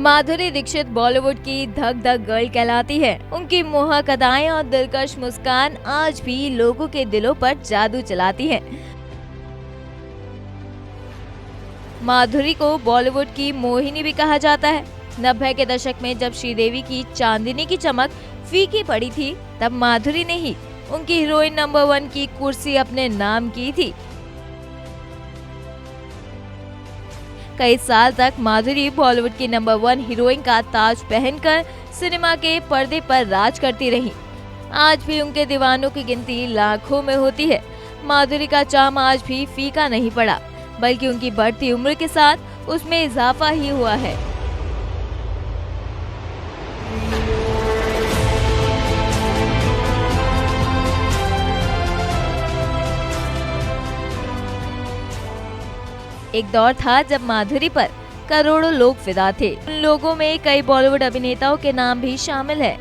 माधुरी दीक्षित बॉलीवुड की धक धक गर्ल कहलाती है। उनकी मोहक अदाएं और दिलकश मुस्कान आज भी लोगों के दिलों पर जादू चलाती है। माधुरी को बॉलीवुड की मोहिनी भी कहा जाता है। 90 के दशक में जब श्रीदेवी की चांदनी की चमक फीकी पड़ी थी, तब माधुरी ने ही उनकी हीरोइन नंबर 1 की कुर्सी अपने नाम की थी। कई साल तक माधुरी बॉलीवुड की नंबर 1 हीरोइन का ताज पहनकर सिनेमा के पर्दे पर राज करती रही। आज भी उनके दीवानों की गिनती लाखों में होती है। माधुरी का चार्म आज भी फीका नहीं पड़ा, बल्कि उनकी बढ़ती उम्र के साथ उसमें इजाफा ही हुआ है। एक दौर था जब माधुरी पर करोड़ों लोग फिदा थे। उन लोगों में कई बॉलीवुड अभिनेताओं के नाम भी शामिल है।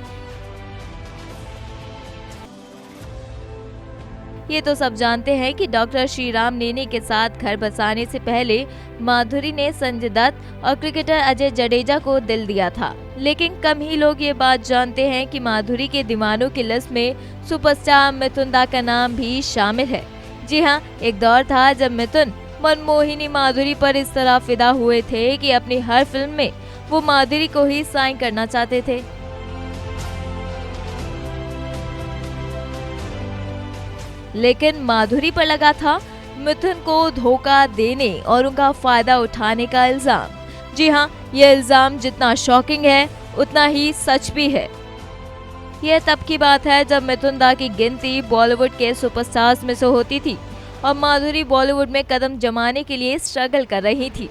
ये तो सब जानते हैं कि डॉक्टर श्रीराम नेनी के साथ घर बसाने से पहले माधुरी ने संजय दत्त और क्रिकेटर अजय जडेजा को दिल दिया था। लेकिन कम ही लोग ये बात जानते हैं कि माधुरी के दीवानों की लिस्ट में सुपरस्टार मिथुन दा का नाम भी शामिल है। जी हाँ, एक दौर था जब मिथुन मनमोहिनी माधुरी पर इस तरह फिदा हुए थे कि अपनी हर फिल्म में वो माधुरी को ही साइन करना चाहते थे। लेकिन माधुरी पर लगा था मिथुन को धोखा देने और उनका फायदा उठाने का इल्जाम। जी हाँ, यह इल्जाम जितना शॉकिंग है उतना ही सच भी है। यह तब की बात है जब मिथुन दा की गिनती बॉलीवुड के सुपरस्टार्स में से होती थी और माधुरी बॉलीवुड में कदम जमाने के लिए स्ट्रगल कर रही थी।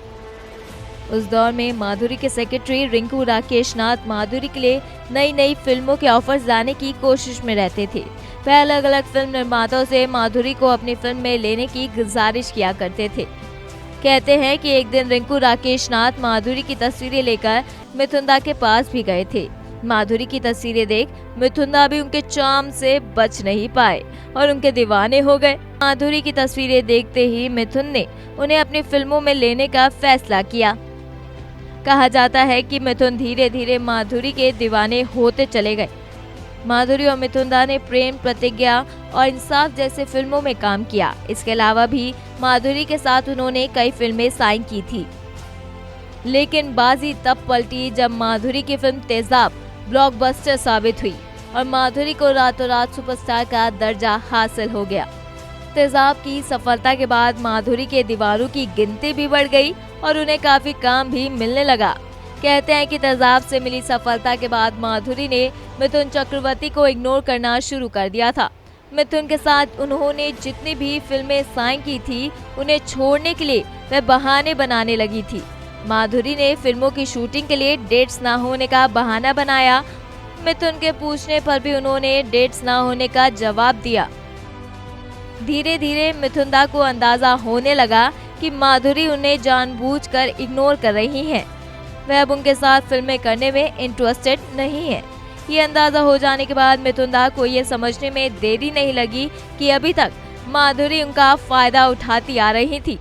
उस दौर में माधुरी के सेक्रेटरी रिंकू राकेश नाथ माधुरी के लिए नई नई फिल्मों के ऑफर्स लाने की कोशिश में रहते थे। वह अलग अलग फिल्म निर्माताओं से माधुरी को अपनी फिल्म में लेने की गुजारिश किया करते थे। कहते हैं कि एक दिन रिंकू राकेश नाथ माधुरी की तस्वीरें लेकर मिथुन दा के पास भी गए थे। माधुरी की तस्वीरें देख मिथुन दा भी उनके चार्म से बच नहीं पाए और उनके दीवाने हो गए। माधुरी की तस्वीरें देखते ही मिथुन ने उन्हें अपनी फिल्मों में लेने का फैसला किया। कहा जाता है कि मिथुन धीरे धीरे माधुरी के दीवाने होते चले गए। माधुरी और मिथुन दा ने प्रेम, प्रतिज्ञा और इंसाफ जैसे फिल्मों में काम किया। इसके अलावा भी माधुरी के साथ उन्होंने कई फिल्में साइन की थी। लेकिन बाजी तब पलटी जब माधुरी की फिल्म तेजाब ब्लॉकबस्टर साबित हुई और माधुरी को रातों रात सुपरस्टार का दर्जा हासिल हो गया। तेजाब की सफलता के बाद माधुरी के दीवारों की गिनती भी बढ़ गई और उन्हें काफी काम भी मिलने लगा। कहते हैं कि तेजाब से मिली सफलता के बाद माधुरी ने मिथुन चक्रवर्ती को इग्नोर करना शुरू कर दिया था। मिथुन के साथ उन्होंने जितनी भी फिल्में साइन की थी, उन्हें छोड़ने के लिए वह बहाने बनाने लगी थी। माधुरी ने फिल्मों की शूटिंग के लिए डेट्स ना होने का बहाना बनाया। मिथुन के पूछने पर भी उन्होंने डेट्स ना होने का जवाब दिया। धीरे धीरे मिथुन दा को अंदाजा होने लगा कि माधुरी उन्हें जानबूझकर इग्नोर कर रही हैं। वह अब उनके साथ फिल्में करने में इंटरेस्टेड नहीं है। ये अंदाजा हो जाने के बाद मिथुन दा को ये समझने में देरी नहीं लगी कि अभी तक माधुरी उनका फायदा उठाती आ रही थी।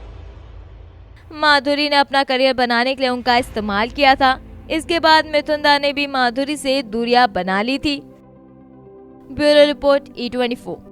माधुरी ने अपना करियर बनाने के लिए उनका इस्तेमाल किया था। इसके बाद मिथुन दा ने भी माधुरी से दूरियां बना ली थी। Bureau report E24।